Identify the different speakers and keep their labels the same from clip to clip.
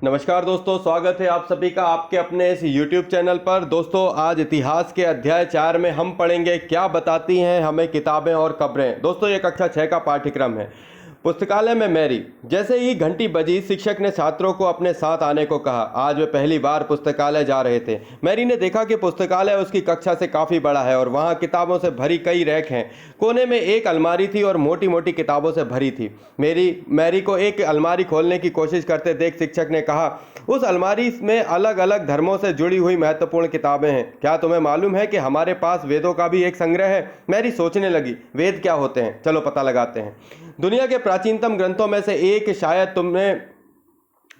Speaker 1: नमस्कार दोस्तों, स्वागत है आप सभी का आपके अपने इस YouTube चैनल पर। दोस्तों, आज इतिहास के अध्याय 4 में हम पढ़ेंगे क्या बताती हैं हमें किताबें और खबरें। दोस्तों, ये कक्षा 6 का पाठ्यक्रम है। पुस्तकालय में मैरी। जैसे ही घंटी बजी, शिक्षक ने छात्रों को अपने साथ आने को कहा। आज वे पहली बार पुस्तकालय जा रहे थे। मैरी ने देखा कि पुस्तकालय उसकी कक्षा से काफ़ी बड़ा है और वहाँ किताबों से भरी कई रैक हैं। कोने में एक अलमारी थी और मोटी मोटी किताबों से भरी थी। मैरी को एक अलमारी खोलने की कोशिश करते देख शिक्षक ने कहा, उस अलमारी में अलग अलग धर्मों से जुड़ी हुई महत्वपूर्ण किताबें हैं। क्या तुम्हें मालूम है कि हमारे पास वेदों का भी एक संग्रह है? मैरी सोचने लगी, वेद क्या होते हैं? चलो पता लगाते हैं। दुनिया के प्राचीनतम ग्रंथों में से एक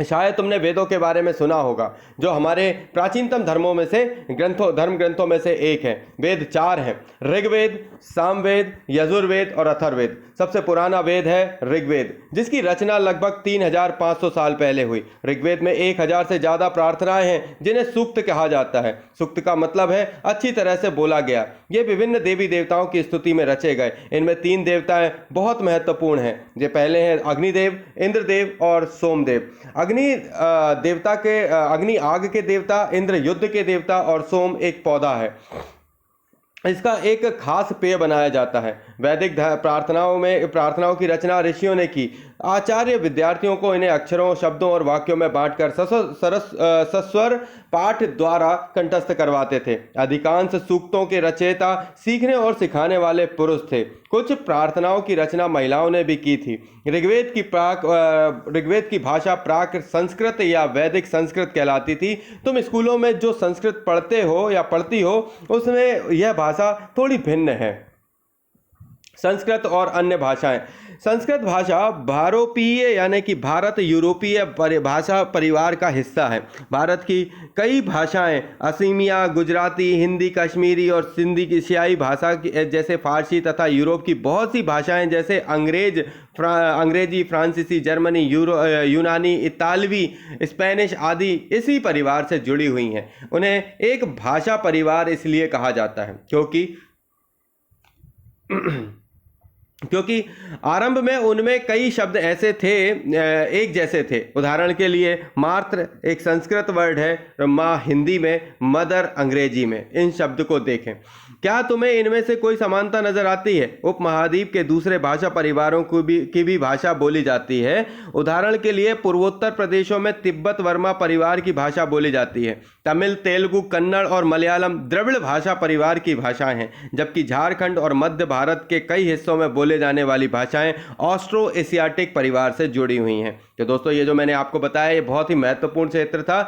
Speaker 1: शायद तुमने वेदों के बारे में सुना होगा, जो हमारे प्राचीनतम धर्म ग्रंथों में से एक है। वेद 4 हैं: ऋग्वेद, सामवेद, यजुर्वेद और अथर्ववेद। सबसे पुराना वेद है ऋग्वेद, जिसकी रचना लगभग 3500 साल पहले हुई। ऋग्वेद में 1000 से ज़्यादा प्रार्थनाएं हैं, जिन्हें सूक्त कहा जाता है। सूक्त का मतलब है अच्छी तरह से बोला गया। ये विभिन्न देवी देवताओं की स्तुति में रचे गए। इनमें 3 देवताएं बहुत महत्वपूर्ण हैं। ये पहले हैं अग्निदेव, इंद्रदेव और सोमदेव। अग्नि आग के देवता, इंद्र युद्ध के देवता और सोम एक पौधा है। इसका एक खास पेय बनाया जाता है। वैदिक प्रार्थनाओं की रचना ऋषियों ने की। आचार्य विद्यार्थियों को इन्हें अक्षरों, शब्दों और वाक्यों में बांटकर सस्वर पाठ द्वारा कंठस्थ करवाते थे। अधिकांश सूक्तों के रचयिता सीखने और सिखाने वाले पुरुष थे। कुछ प्रार्थनाओं की रचना महिलाओं ने भी की थी। ऋग्वेद की भाषा प्राक संस्कृत या वैदिक संस्कृत कहलाती थी। तुम स्कूलों में जो संस्कृत पढ़ते हो या पढ़ती हो, उसमें यह भाषा थोड़ी भिन्न है। संस्कृत और अन्य भाषाएं। संस्कृत भाषा भारोपीय यानी कि भारत यूरोपीय भाषा परिवार का हिस्सा है। भारत की कई भाषाएं असमिया, गुजराती, हिंदी, कश्मीरी और सिंधी की एशियाई भाषा जैसे फारसी तथा यूरोप की बहुत सी भाषाएं जैसे अंग्रेजी, फ्रांसीसी, जर्मनी, यूनानी, इतालवी, स्पेनिश आदि इसी परिवार से जुड़ी हुई हैं। उन्हें एक भाषा परिवार इसलिए कहा जाता है क्योंकि आरंभ में उनमें कई शब्द ऐसे थे, एक जैसे थे। उदाहरण के लिए मात्र एक संस्कृत वर्ड है, माँ हिंदी में, मदर अंग्रेजी में। इन शब्द को देखें। क्या तुम्हें इनमें से कोई समानता नजर आती है? उपमहाद्वीप के दूसरे भाषा परिवारों की भी भाषा बोली जाती है। उदाहरण के लिए पूर्वोत्तर प्रदेशों में तिब्बत वर्मा परिवार की भाषा बोली जाती है। तमिल, तेलुगु, कन्नड़ और मलयालम द्रविड़ भाषा परिवार की भाषाएं हैं, जबकि झारखंड और मध्य भारत के कई हिस्सों में बोले जाने वाली भाषाएं ऑस्ट्रो एशियाटिक परिवार से जुड़ी हुई हैं। तो दोस्तों, ये जो मैंने आपको बताया, ये बहुत ही महत्वपूर्ण क्षेत्र था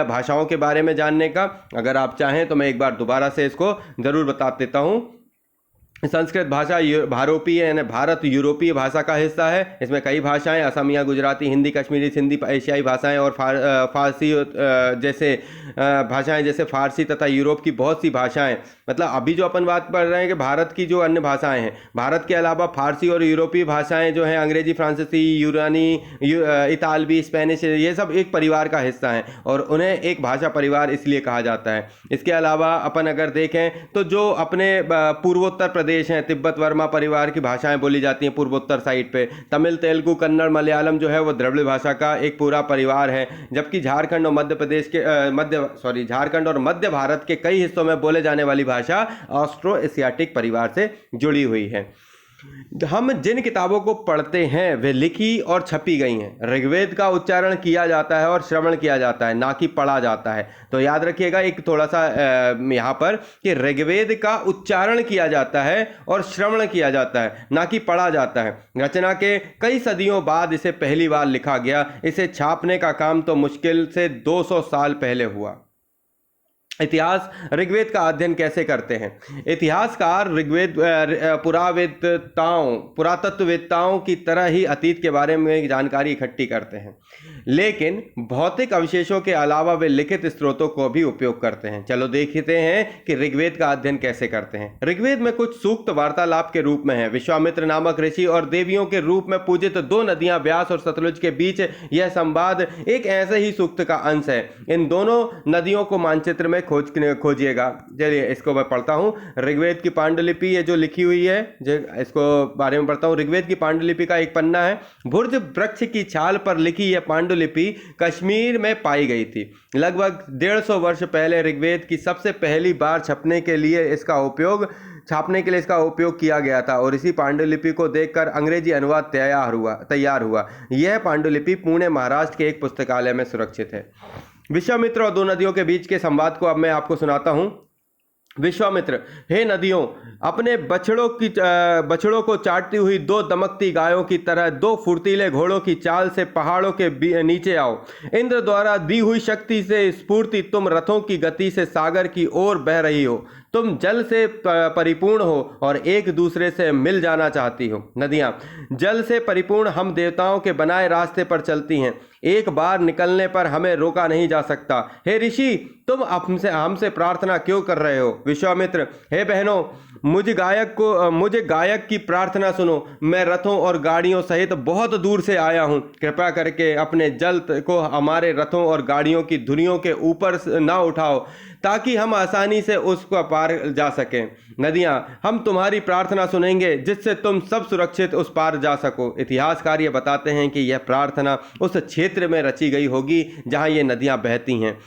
Speaker 1: भाषाओं के बारे में जानने का। अगर आप चाहें तो मैं एक बार दोबारा से इसको जरूर बता देता हूं। संस्कृत भाषा भारोपीय यानी भारत यूरोपीय भाषा का हिस्सा है। इसमें कई भाषाएं असमिया, गुजराती, हिंदी, कश्मीरी, सिंधी, एशियाई भाषाएं और फारसी जैसे भाषाएं जैसे फारसी तथा यूरोप की बहुत सी भाषाएं। मतलब अभी जो अपन बात कर रहे हैं कि भारत की जो अन्य भाषाएं हैं, भारत के अलावा फारसी और यूरोपीय भाषाएं जो हैं अंग्रेजी, फ्रांसीसी, यूनानी, इतालवी, स्पेनिश, ये सब एक परिवार का हिस्सा हैं और उन्हें एक भाषा परिवार इसलिए कहा जाता है। इसके अलावा अपन अगर देखें तो जो अपने पूर्वोत्तर प्रदेश हैं, तिब्बत वर्मा परिवार की भाषाएं बोली जाती हैं पूर्वोत्तर साइड पे। तमिल, तेलुगु, कन्नड़, मलयालम जो है वो द्रविड़ भाषा का एक पूरा परिवार है। जबकि झारखंड और मध्य भारत के कई हिस्सों में बोले जाने वाली भाषा ऑस्ट्रो एशियाटिक परिवार से जुड़ी हुई है। हम जिन किताबों को पढ़ते हैं वे लिखी और छपी गई हैं। ऋग्वेद का उच्चारण किया जाता है और श्रवण किया जाता है, ना कि पढ़ा जाता है। तो याद रखिएगा एक थोड़ा सा यहाँ पर कि ऋग्वेद का उच्चारण किया जाता है और श्रवण किया जाता है, ना कि पढ़ा जाता है। रचना के कई सदियों बाद इसे पहली बार लिखा गया। इसे छापने का काम तो मुश्किल से 200 साल पहले हुआ। इतिहास। ऋग्वेद का अध्ययन कैसे करते हैं? इतिहासकार ऋग्वेद पुरातत्ववेत्ताओं की तरह ही अतीत के बारे में जानकारी इकट्ठी करते हैं, लेकिन भौतिक अवशेषों के अलावा वे लिखित स्रोतों को भी उपयोग करते हैं। चलो देखते हैं कि ऋग्वेद का अध्ययन कैसे करते हैं। ऋग्वेद में कुछ सूक्त वार्तालाप के रूप में है। विश्वामित्र नामक ऋषि और देवियों के रूप में पूजित 2 नदियां व्यास और सतलुज के बीच यह संवाद एक ऐसे ही सूक्त का अंश है। इन दोनों नदियों को मानचित्र में खोजिएगा। चलिए इसको मैं पढ़ता हूँ। ऋग्वेद की पांडुलिपि ये जो लिखी हुई है, जो इसको बारे में पढ़ता हूँ। ऋग्वेद की पांडुलिपि का एक पन्ना है। भुर्ज वृक्ष की छाल पर लिखी यह पांडुलिपि कश्मीर में पाई गई थी। लगभग 150 वर्ष पहले ऋग्वेद की सबसे पहली बार छापने के लिए इसका उपयोग किया गया था और इसी पांडुलिपि को देखकर अंग्रेजी अनुवाद तैयार हुआ। यह पांडुलिपि पुणे महाराष्ट्र के एक पुस्तकालय में सुरक्षित है। विश्वामित्र और दो नदियों के बीच के संवाद को अब मैं आपको सुनाता हूं। विश्वामित्र, हे नदियों, अपने बछड़ों को चाटती हुई दो दमकती गायों की तरह दो फुर्तीले घोड़ों की चाल से पहाड़ों के नीचे आओ। इंद्र द्वारा दी हुई शक्ति से स्फूर्ति तुम रथों की गति से सागर की ओर बह रही हो। तुम जल से परिपूर्ण हो और एक दूसरे से मिल जाना चाहती हो। नदियां जल से परिपूर्ण हम देवताओं के बनाए रास्ते पर चलती हैं। एक बार निकलने पर हमें रोका नहीं जा सकता। हे ऋषि, तुम हमसे प्रार्थना क्यों कर रहे हो? विश्वामित्र, हे बहनों, मुझे गायक की प्रार्थना सुनो। मैं रथों और गाड़ियों सहित बहुत दूर से आया हूँ। कृपया करके अपने जल को हमारे रथों और गाड़ियों की धुरियों के ऊपर ना उठाओ ताकि हम आसानी से उसको पार जा सकें। नदियां, हम तुम्हारी प्रार्थना सुनेंगे जिससे तुम सब सुरक्षित उस पार जा सको। इतिहासकार ये बताते हैं कि यह प्रार्थना उस क्षेत्र में रची गई होगी जहां ये नदियां बहती हैं।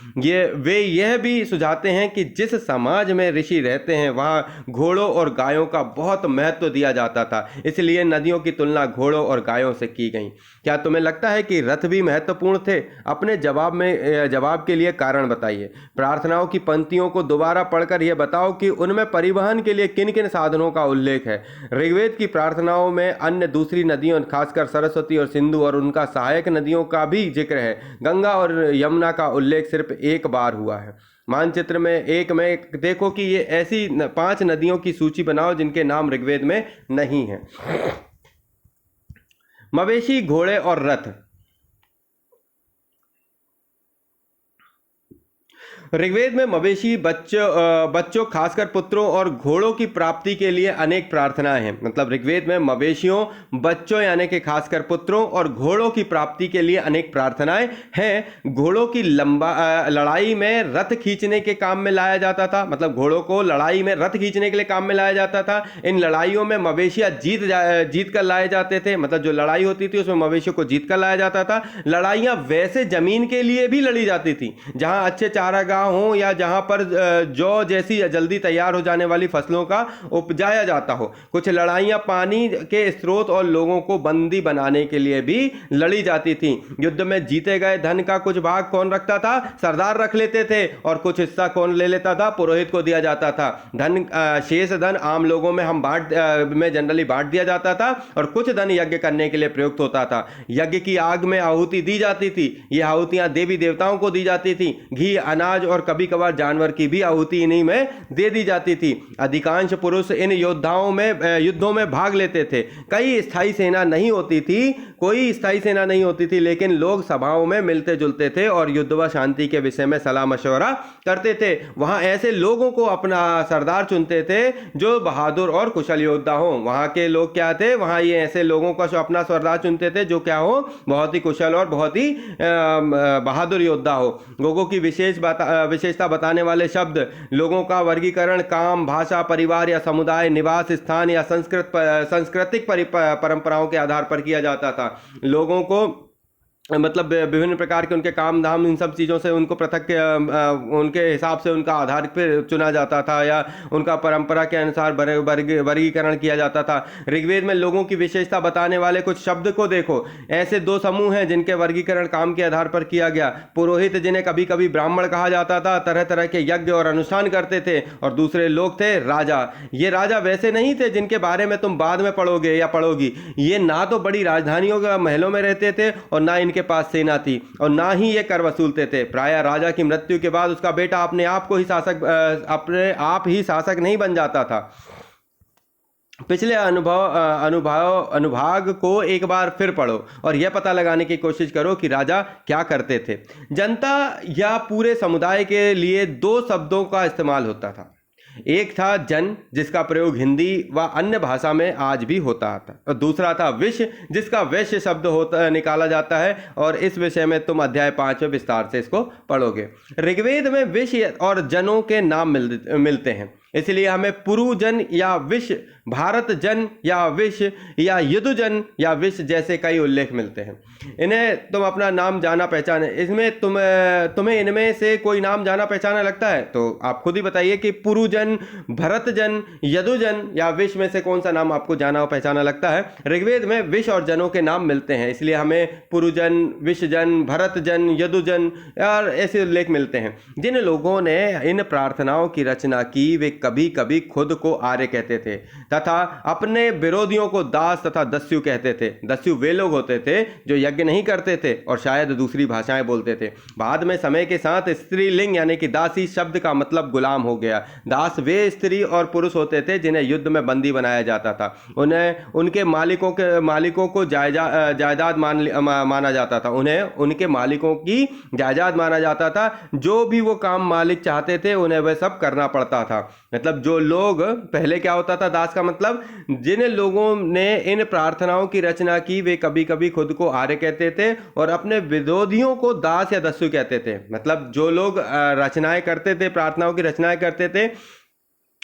Speaker 1: वे यह भी सुझाते हैं कि जिस समाज में ऋषि रहते हैं वहां घोड़ों और गायों का बहुत महत्व दिया जाता था, इसलिए नदियों की तुलना घोड़ों और गायों से की गई। क्या तुम्हें लगता है कि रथ भी महत्वपूर्ण थे? अपने जवाब के लिए कारण बताइए। प्रार्थनाओं की पंक्तियों को दोबारा पढ़कर यह बताओ कि उनमें परिवहन के लिए किन किन साधनों का उल्लेख है। ऋग्वेद की प्रार्थनाओं में अन्य दूसरी नदियों, खासकर सरस्वती और सिंधु और उनका सहायक नदियों का भी जिक्र है। गंगा और यमुना का उल्लेख सिर्फ एक बार हुआ है। मानचित्र में एक में देखो कि ये ऐसी 5 नदियों की सूची बनाओ जिनके नाम ऋग्वेद में नहीं है। मवेशी, घोड़े और रथ। ऋग्वेद में मवेशी, बच्चों खासकर पुत्रों और घोड़ों की प्राप्ति के लिए अनेक प्रार्थनाएं हैं। मतलब ऋग्वेद में मवेशियों, बच्चों यानी कि खासकर पुत्रों और घोड़ों की प्राप्ति के लिए अनेक प्रार्थनाएं हैं। घोड़ों की लड़ाई में रथ खींचने के काम में लाया जाता था। मतलब घोड़ों को लड़ाई में रथ खींचने के लिए काम में लाया जाता था। इन लड़ाइयों में मवेशियां जीत कर लाए जाते थे। मतलब जो लड़ाई होती थी उसमें मवेशियों को जीत कर लाया जाता था। लड़ाइयां वैसे जमीन के लिए भी लड़ी जाती थी जहां अच्छे चारागाह हो या जहां पर जौ जैसी जल्दी तैयार हो जाने वाली फसलों का उपजाया जाता हो। कुछ लड़ाइयां पानी के स्रोत और लोगों को बंदी बनाने के लिए भी लड़ी जाती थी। युद्ध में जीते गए धन का कुछ भाग कौन रखता था? सरदार रख लेते थे। और कुछ हिस्सा कौन ले लेता था? पुरोहित को दिया जाता था। शेष धन आम लोगों में जनरली बांट दिया जाता था और कुछ धन यज्ञ करने के लिए प्रयुक्त होता था। यज्ञ की आग में आहुति दी जाती थी। ये आहुतियां देवी देवताओं को दी जाती थी। घी, अनाज और कभी कभार जानवर की भी आहुति इन्हीं में दे दी जाती थी। अधिकांश पुरुष इन युद्धों में भाग लेते थे। कोई स्थायी सेना नहीं होती थी, लेकिन लोग सभाओं में मिलते जुलते थे और युद्ध व शांति के विषय में सलाह मशवरा करते थे। वहां ऐसे लोगों को अपना सरदार चुनते थे जो बहादुर और कुशल योद्धा हो। वहां के लोग क्या थे? वहां ये ऐसे लोगों को अपना सरदार चुनते थे जो क्या हो? बहुत ही कुशल और बहुत ही बहादुर योद्धा हो। लोगों की विशेषता बताने वाले शब्द, लोगों का वर्गीकरण काम, भाषा, परिवार या समुदाय, निवास स्थान या सांस्कृतिक परंपराओं के आधार पर किया जाता था। लोगों को मतलब विभिन्न प्रकार के उनके काम धाम, इन सब चीज़ों से उनको पृथक उनके हिसाब से उनका आधार पर चुना जाता था या उनका परंपरा के अनुसार वर्गीकरण किया जाता था। ऋग्वेद में लोगों की विशेषता बताने वाले कुछ शब्द को देखो। ऐसे 2 समूह हैं जिनके वर्गीकरण काम के आधार पर किया गया। पुरोहित, जिन्हें कभी कभी ब्राह्मण कहा जाता था, तरह तरह के यज्ञ और अनुष्ठान करते थे। और दूसरे लोग थे राजा। ये राजा वैसे नहीं थे जिनके बारे में तुम बाद में पढ़ोगे या पढ़ोगी। ये ना तो बड़ी राजधानियों के महलों में रहते थे और ना इनके पास सेना थी और ना ही ये कर वसूलते थे। प्रायः राजा की मृत्यु के बाद उसका बेटा अपने आप ही शासक नहीं बन जाता था। पिछले अनुभाग को एक बार फिर पढ़ो और यह पता लगाने की कोशिश करो कि राजा क्या करते थे। जनता या पूरे समुदाय के लिए 2 शब्दों का इस्तेमाल होता था। एक था जन, जिसका प्रयोग हिंदी व अन्य भाषा में आज भी होता था, और दूसरा था विष, जिसका वैश्य शब्द होता निकाला जाता है, और इस विषय में तुम अध्याय 5 में विस्तार से इसको पढ़ोगे। ऋग्वेद में विष और जनों के नाम मिलते हैं, इसलिए हमें पुरुजन या विष, भारत जन या विष, या यदुजन या विष जैसे कई उल्लेख मिलते हैं। इन्हें तुम अपना नाम जाना पहचाने, इसमें तुम्हें इनमें से कोई नाम जाना पहचाना लगता है तो आप खुद ही बताइए कि पुरुजन, भरतजन, यदुजन या विष में से कौन सा नाम आपको जाना पहचाना लगता है। ऋग्वेद में विष और जनों के नाम मिलते हैं, इसलिए हमें पुरुजन, विषजन, भरतजन, यदुजन और ऐसे उल्लेख मिलते हैं। जिन लोगों ने इन प्रार्थनाओं की रचना की वे कभी कभी खुद को आर्य कहते थे तथा अपने विरोधियों को दास तथा दस्यु कहते थे। दस्यु वे लोग होते थे जो यज्ञ नहीं करते थे और शायद दूसरी भाषाएं बोलते थे। बाद में समय के साथ स्त्रीलिंग यानी कि दासी शब्द का मतलब गुलाम हो गया। दास वे स्त्री और पुरुष होते थे जिन्हें युद्ध में बंदी बनाया जाता था। उन्हें उनके मालिकों को जायदाद माना जाता था। उन्हें उनके मालिकों की जायदाद माना जाता था। जो भी वो काम मालिक चाहते थे उन्हें वह सब करना पड़ता था। मतलब जो लोग पहले क्या होता था, दास का मतलब जिन लोगों ने इन प्रार्थनाओं की रचना की वे कभी कभी खुद को आर्य कहते थे और अपने विरोधियों को दास या दस्यु कहते थे। मतलब जो लोग रचनाएं करते थे, प्रार्थनाओं की रचनाएं करते थे,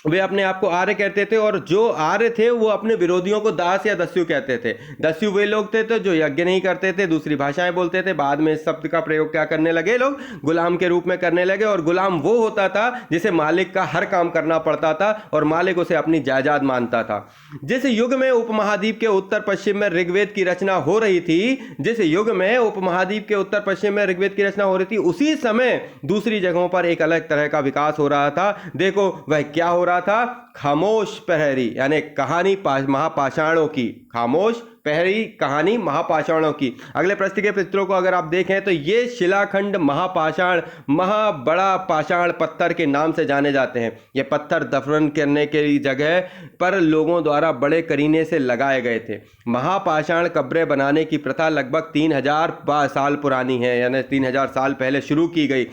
Speaker 1: वे अपने आप को आर्य कहते थे और जो आर्य थे वो अपने विरोधियों को दास या दस्यु कहते थे। दस्यु वे लोग थे तो जो यज्ञ नहीं करते थे, दूसरी भाषाएं बोलते थे। बाद में इस शब्द का प्रयोग क्या करने लगे लोग, गुलाम के रूप में करने लगे। और गुलाम वो होता था जिसे मालिक का हर काम करना पड़ता था और मालिक उसे अपनी जायदाद मानता था। जिस युग में उपमहाद्वीप के उत्तर पश्चिम में ऋग्वेद की रचना हो रही थी, जिस युग में उपमहाद्वीप के उत्तर पश्चिम में ऋग्वेद की रचना हो रही थी, उसी समय दूसरी जगहों पर एक अलग तरह का विकास हो रहा था। देखो वह क्या हो रहा था, खामोश प्रहरी यानी कहानी महापाषाणों की, खामोश प्रहरी कहानी महापाषाणों की। अगले प्रश्न के चित्रों को अगर आप देखें तो ये शिलाखंड महापाषाण, बड़ा पाषाण पत्थर के नाम से जाने जाते हैं। ये पत्थर दफन करने की जगह पर लोगों द्वारा बड़े करीने से लगाए गए थे। महापाषाण कब्रें बनाने की प्रथा लगभग 3000 साल पुरानी है, यानी 3000 साल पहले शुरू की गई।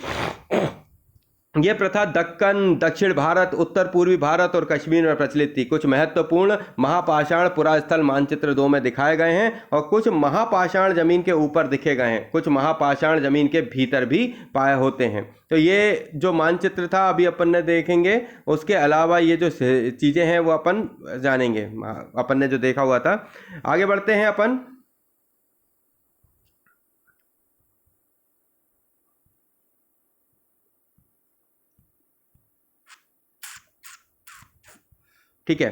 Speaker 1: यह प्रथा दक्कन, दक्षिण भारत, उत्तर पूर्वी भारत और कश्मीर में प्रचलित थी। कुछ महत्वपूर्ण महापाषाण पुरास्थल मानचित्र 2 में दिखाए गए हैं और कुछ महापाषाण जमीन के ऊपर दिखे गए हैं। कुछ महापाषाण जमीन के भीतर भी पाए होते हैं। तो ये जो मानचित्र था अभी अपन ने देखेंगे, उसके अलावा ये जो चीज़ें हैं वो अपन जानेंगे, अपन ने जो देखा हुआ था। आगे बढ़ते हैं अपन। ठीक है,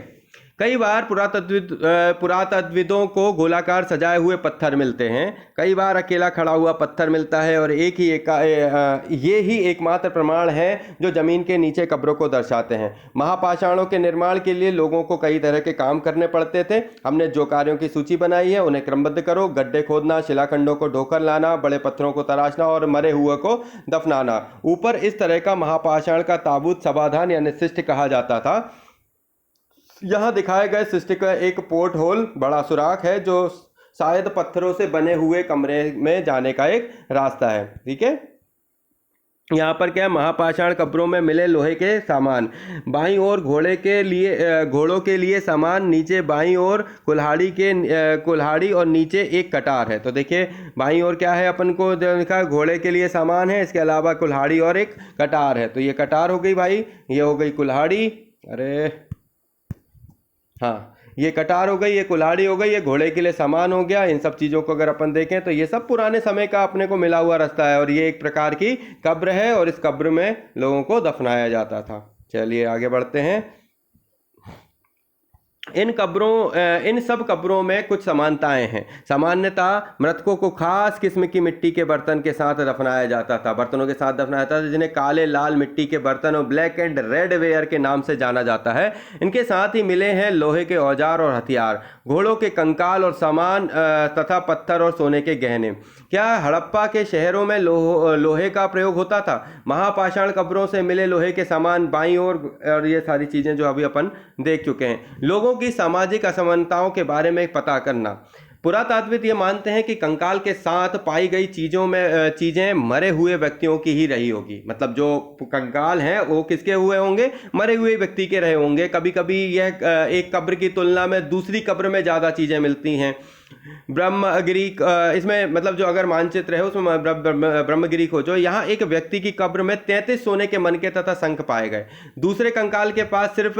Speaker 1: कई बार पुरातत्वविदों को गोलाकार सजाए हुए पत्थर मिलते हैं, कई बार अकेला खड़ा हुआ पत्थर मिलता है और ये ही एकमात्र प्रमाण है जो जमीन के नीचे कब्रों को दर्शाते हैं। महापाषाणों के निर्माण के लिए लोगों को कई तरह के काम करने पड़ते थे। हमने जो कार्यों की सूची बनाई है उन्हें क्रमबद्ध करो। गड्ढे खोदना, शिलाखंडों को ढोकर लाना, बड़े पत्थरों को तराशना और मरे हुए को दफनाना। ऊपर इस तरह का महापाषाण का ताबूत समाधान यानी शिष्ट कहा जाता था। यहाँ दिखाए गए शिष्ट का एक पोर्ट होल, बड़ा सुराख है जो शायद पत्थरों से बने हुए कमरे में जाने का एक रास्ता है। ठीक है, यहाँ पर क्या है, महापाषाण कब्रों में मिले लोहे के सामान। बाईं ओर घोड़ों के लिए सामान, नीचे बाईं ओर कुल्हाड़ी और नीचे एक कटार है। तो देखिए बाईं ओर क्या है, अपन को देखा घोड़े के लिए सामान है, इसके अलावा कुल्हाड़ी और एक कटार है। तो ये कटार हो गई भाई, ये हो गई कुल्हाड़ी, अरे हाँ ये कटार हो गई, ये कुल्हाड़ी हो गई, ये घोड़े के लिए सामान हो गया। इन सब चीज़ों को अगर अपन देखें तो ये सब पुराने समय का अपने को मिला हुआ रास्ता है और ये एक प्रकार की कब्र है और इस कब्र में लोगों को दफनाया जाता था। चलिए आगे बढ़ते हैं। इन सब कब्रों में कुछ समानताएं हैं। सामान्यतः मृतकों को खास किस्म की मिट्टी के बर्तन के साथ दफनाया जाता था, बर्तनों के साथ दफनाया जाता था जिन्हें काले लाल मिट्टी के बर्तन और ब्लैक एंड रेड वेयर के नाम से जाना जाता है। इनके साथ ही मिले हैं लोहे के औजार और हथियार, घोड़ों के कंकाल और सामान तथा पत्थर और सोने के गहने। क्या हड़प्पा के शहरों में लोहे का प्रयोग होता था? महापाषाण कब्रों से मिले लोहे के सामान बाईं ओर और ये सारी चीज़ें जो अभी अपन देख चुके हैं। लोगों की सामाजिक असमानताओं के बारे में पता करना। पुरातात्विद ये मानते हैं कि कंकाल के साथ पाई गई चीजें मरे हुए व्यक्तियों की ही रही होगी। मतलब जो कंकाल हैं वो किसके हुए होंगे? मरे हुए व्यक्ति के रहे होंगे। कभी कभी यह एक कब्र की तुलना में दूसरी कब्र में ज्यादा चीजें मिलती हैं। ब्रह्मगिरी इसमें मतलब जो अगर मानचित्र है उसमें ब्रह्मगिरी खोजो, यहाँ एक व्यक्ति की कब्र में 33 सोने के मनके तथा शंख पाए गए। दूसरे कंकाल के पास सिर्फ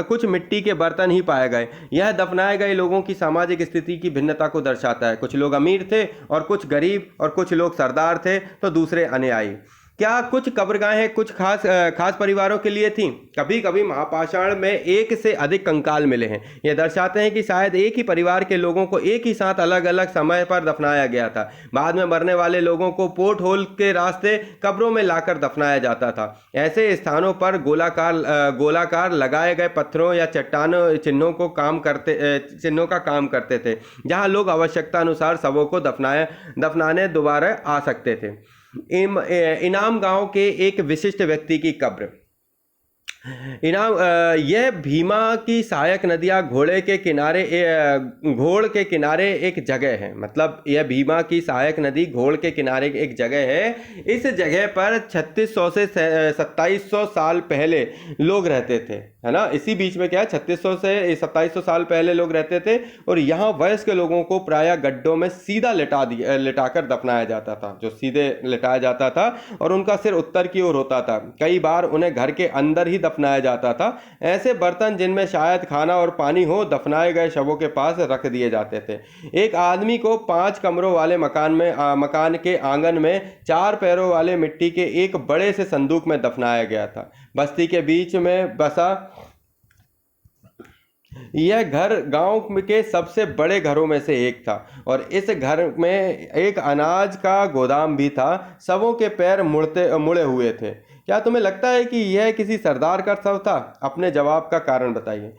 Speaker 1: कुछ मिट्टी के बर्तन ही पाए गए। यह दफनाए गए लोगों की सामाजिक स्थिति की भिन्नता को दर्शाता है। कुछ लोग अमीर थे और कुछ गरीब, और कुछ लोग सरदार थे तो दूसरे अनुयायी। क्या कुछ कब्रगाहें कुछ खास परिवारों के लिए थीं? कभी कभी महापाषाण में एक से अधिक कंकाल मिले हैं। यह दर्शाते हैं कि शायद एक ही परिवार के लोगों को एक ही साथ अलग अलग समय पर दफनाया गया था। बाद में मरने वाले लोगों को पोर्ट होल के रास्ते कब्रों में लाकर दफनाया जाता था। ऐसे स्थानों पर गोलाकार लगाए गए पत्थरों या चट्टानों चिन्हों का काम करते थे, जहां लोग आवश्यकता अनुसार शवों को दफनाने दोबारा आ सकते थे। इनाम गांव के एक विशिष्ट व्यक्ति की कब्र। यह भीमा की सहायक नदियां घोड़ के किनारे एक जगह है। मतलब यह भीमा की सहायक नदी घोड़ के किनारे एक जगह है। इस जगह पर 3600 से 2700 साल पहले लोग रहते थे, है ना। इसी बीच में क्या है, 3600 से 2700 साल पहले लोग रहते थे। और यहाँ वयस्क लोगों को प्रायः गड्ढों में सीधा लिटाकर दफनाया जाता था, जो सीधे लिटाया जाता था, और उनका सिर उत्तर की ओर होता था। कई बार उन्हें घर के अंदर ही दफनाया जाता था। ऐसे बर्तन जिनमें शायद खाना और पानी हो दफनाए गए शवों के पास रख दिए जाते थे। एक आदमी को 5 कमरों वाले मकान के आंगन में 4 पैरों वाले मिट्टी के एक बड़े से संदूक में दफनाया गया था। बस्ती के बीच में बसा यह घर गांव के सबसे बड़े घरों में से एक था, और इस घर में एक अनाज का गोदाम भी था। शवों के पैर मुड़े हुए थे। क्या तुम्हें लगता है कि यह किसी सरदार का शव था? अपने जवाब का कारण बताइए।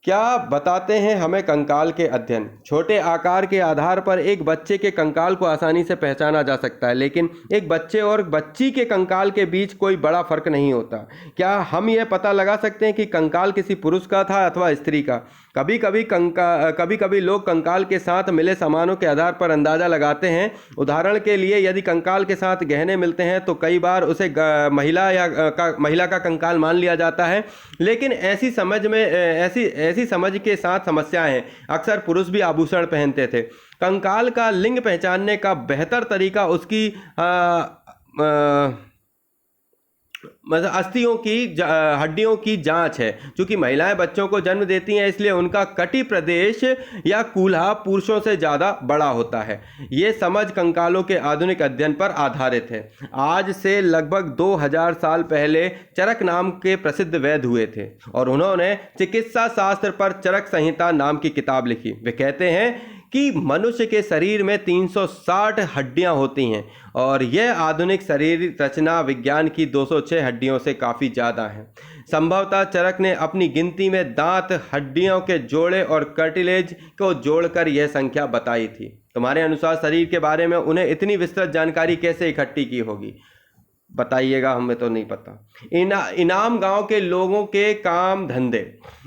Speaker 1: क्या बताते हैं हमें कंकाल के अध्ययन? छोटे आकार के आधार पर एक बच्चे के कंकाल को आसानी से पहचाना जा सकता है, लेकिन एक बच्चे और बच्ची के कंकाल के बीच कोई बड़ा फर्क नहीं होता। क्या हम यह पता लगा सकते हैं कि कंकाल किसी पुरुष का था अथवा स्त्री का? कभी कभी लोग कंकाल के साथ मिले सामानों के आधार पर अंदाजा लगाते हैं। उदाहरण के लिए, यदि कंकाल के साथ गहने मिलते हैं तो कई बार उसे महिला का कंकाल मान लिया जाता है, लेकिन ऐसी समझ के साथ समस्या है। अक्सर पुरुष भी आभूषण पहनते थे। कंकाल का लिंग पहचानने का बेहतर तरीका उसकी मतलब हड्डियों की जांच है। क्योंकि महिलाएं बच्चों को जन्म देती हैं, इसलिए उनका कटी प्रदेश या कूल्हा पुरुषों से ज़्यादा बड़ा होता है। ये समझ कंकालों के आधुनिक अध्ययन पर आधारित है। आज से लगभग 2000 साल पहले चरक नाम के प्रसिद्ध वैद्य हुए थे, और उन्होंने चिकित्सा शास्त्र पर चरक संहिता नाम की किताब लिखी। वे कहते हैं कि मनुष्य के शरीर में 360 हड्डियां होती हैं, और यह आधुनिक शरीर रचना विज्ञान की 206 हड्डियों से काफ़ी ज़्यादा है। संभवतः चरक ने अपनी गिनती में दांत, हड्डियों के जोड़े और कार्टिलेज को जोड़कर यह संख्या बताई थी। तुम्हारे अनुसार शरीर के बारे में उन्हें इतनी विस्तृत जानकारी कैसे इकट्ठी की होगी? बताइएगा, हमें तो नहीं पता। इनाम गांव के लोगों के काम धंधे।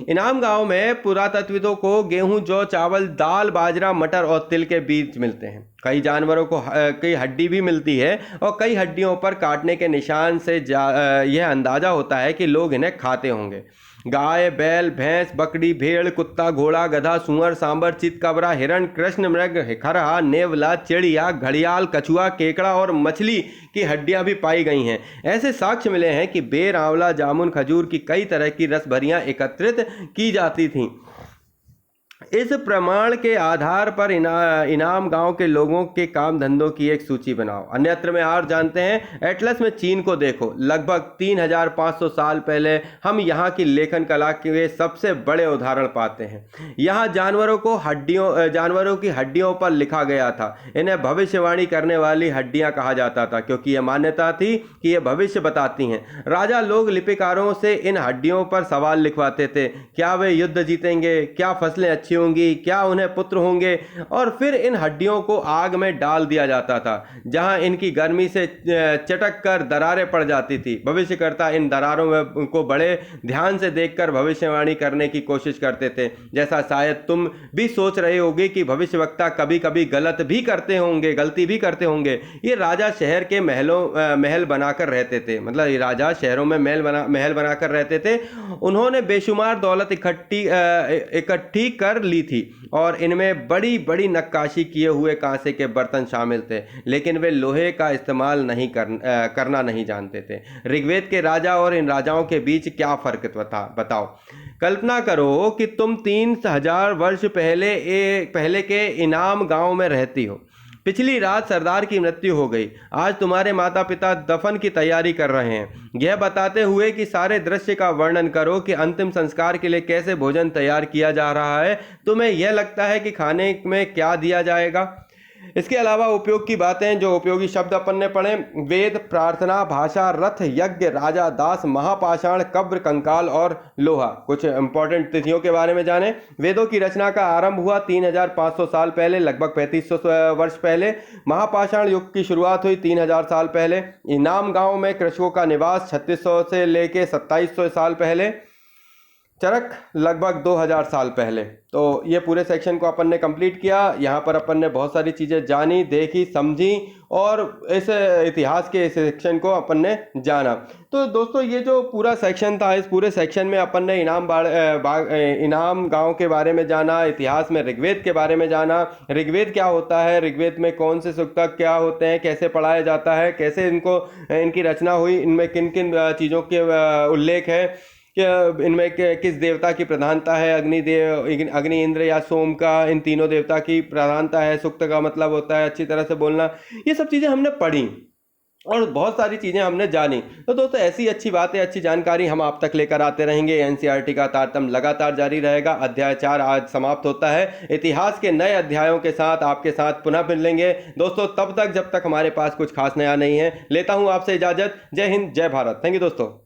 Speaker 1: इनाम गांव में पुरातत्विदों को गेहूं, जौ, चावल, दाल, बाजरा, मटर और तिल के बीज मिलते हैं। कई जानवरों को कई हड्डी भी मिलती है, और कई हड्डियों पर काटने के निशान से यह अंदाजा होता है कि लोग इन्हें खाते होंगे। गाय, बैल, भैंस, बकरी, भेड़, कुत्ता, घोड़ा, गधा, सुअर, सांबर, चितकबरा, हिरण, कृष्ण मृग, खरहा, नेवला, चिड़िया, घड़ियाल, कछुआ, केकड़ा और मछली की हड्डियां भी पाई गई हैं। ऐसे साक्ष्य मिले हैं कि बेर, आंवला, जामुन, खजूर की कई तरह की रसभरियां एकत्रित की जाती थीं। इस प्रमाण के आधार पर इनाम गांव के लोगों के काम धंधों की एक सूची बनाओ। अन्यत्र में और जानते हैं, एटलस में चीन को देखो। लगभग 3500 साल पहले हम यहाँ की लेखन कला के सबसे बड़े उदाहरण पाते हैं। यहाँ जानवरों की हड्डियों पर लिखा गया था। इन्हें भविष्यवाणी करने वाली हड्डियाँ कहा जाता था, क्योंकि यह मान्यता थी कि ये भविष्य बताती हैं। राजा लोग लिपिकारों से इन हड्डियों पर सवाल लिखवाते थे। क्या वे युद्ध जीतेंगे? क्या फसलें अच्छी बच्ची होंगी, क्या उन्हें पुत्र होंगे, और फिर इन हड्डियों को आग में डाल दिया जाता था जहां इनकी गर्मी से चटक कर दरारें पड़ जाती थी। भविष्यकर्ता इन दरारों में को बड़े ध्यान से देखकर भविष्यवाणी करने की कोशिश करते थे। जैसा शायद तुम भी सोच रहे होगे कि भविष्यवक्ता कभी कभी गलती भी करते होंगे। ये राजा शहर के महल बनाकर रहते थे, मतलब ये राजा शहरों में महल बनाकर रहते थे। उन्होंने बेशुमार दौलत इकट्ठी कर ली थी और इनमें बड़ी बड़ी नक्काशी किए हुए कांसे के बर्तन शामिल थे, लेकिन वे लोहे का इस्तेमाल करना नहीं जानते थे। ऋग्वेद के राजा और इन राजाओं के बीच क्या फर्क था बताओ। कल्पना करो कि तुम 3000 वर्ष पहले के इनाम गांव में रहती हो। पिछली रात सरदार की मृत्यु हो गई। आज तुम्हारे माता पिता दफन की तैयारी कर रहे हैं। यह बताते हुए कि सारे दृश्य का वर्णन करो कि अंतिम संस्कार के लिए कैसे भोजन तैयार किया जा रहा है। तुम्हें यह लगता है कि खाने में क्या दिया जाएगा। इसके अलावा उपयोग की बातें, जो उपयोगी शब्द अपन ने पढ़े, वेद, प्रार्थना, भाषा, रथ, यज्ञ, राजा, दास, महापाषाण, कब्र, कंकाल और लोहा। कुछ इंपॉर्टेंट तिथियों के बारे में जाने। वेदों की रचना का आरंभ हुआ 3500 साल पहले, लगभग 3500 वर्ष पहले। महापाषाण युग की शुरुआत हुई 3000 साल पहले। इनाम गांव में कृषकों का निवास 3600 से लेके 2700 साल पहले। चरक लगभग 2000 साल पहले। तो ये पूरे सेक्शन को अपन ने कंप्लीट किया। यहाँ पर अपन ने बहुत सारी चीज़ें जानी, देखी, समझी और इस इतिहास के इस सेक्शन को अपन ने जाना। तो दोस्तों ये जो पूरा सेक्शन था, इस पूरे सेक्शन में अपन ने इनाम गांव के बारे में जाना, इतिहास में ऋग्वेद के बारे में जाना, ऋग्वेद क्या होता है, ऋग्वेद में कौन से सूक्त क्या होते हैं, कैसे पढ़ाया जाता है, कैसे इनकी रचना हुई, इनमें किन किन चीज़ों के उल्लेख है, इनमें किस देवता की प्रधानता है, अग्नि, इंद्र या सोम का, इन तीनों देवता की प्रधानता है। सूक्त का मतलब होता है अच्छी तरह से बोलना। ये सब चीज़ें हमने पढ़ी और बहुत सारी चीज़ें हमने जानी। तो दोस्तों ऐसी अच्छी बातें, अच्छी जानकारी हम आप तक लेकर आते रहेंगे। एनसीईआरटी का तारतम्य लगातार जारी रहेगा। अध्याय 4 आज समाप्त होता है। इतिहास के नए अध्यायों के साथ आपके साथ पुनः मिलेंगे दोस्तों। तब तक, जब तक हमारे पास कुछ खास नया नहीं है, लेता हूँ आपसे इजाज़त। जय हिंद, जय भारत। थैंक यू दोस्तों।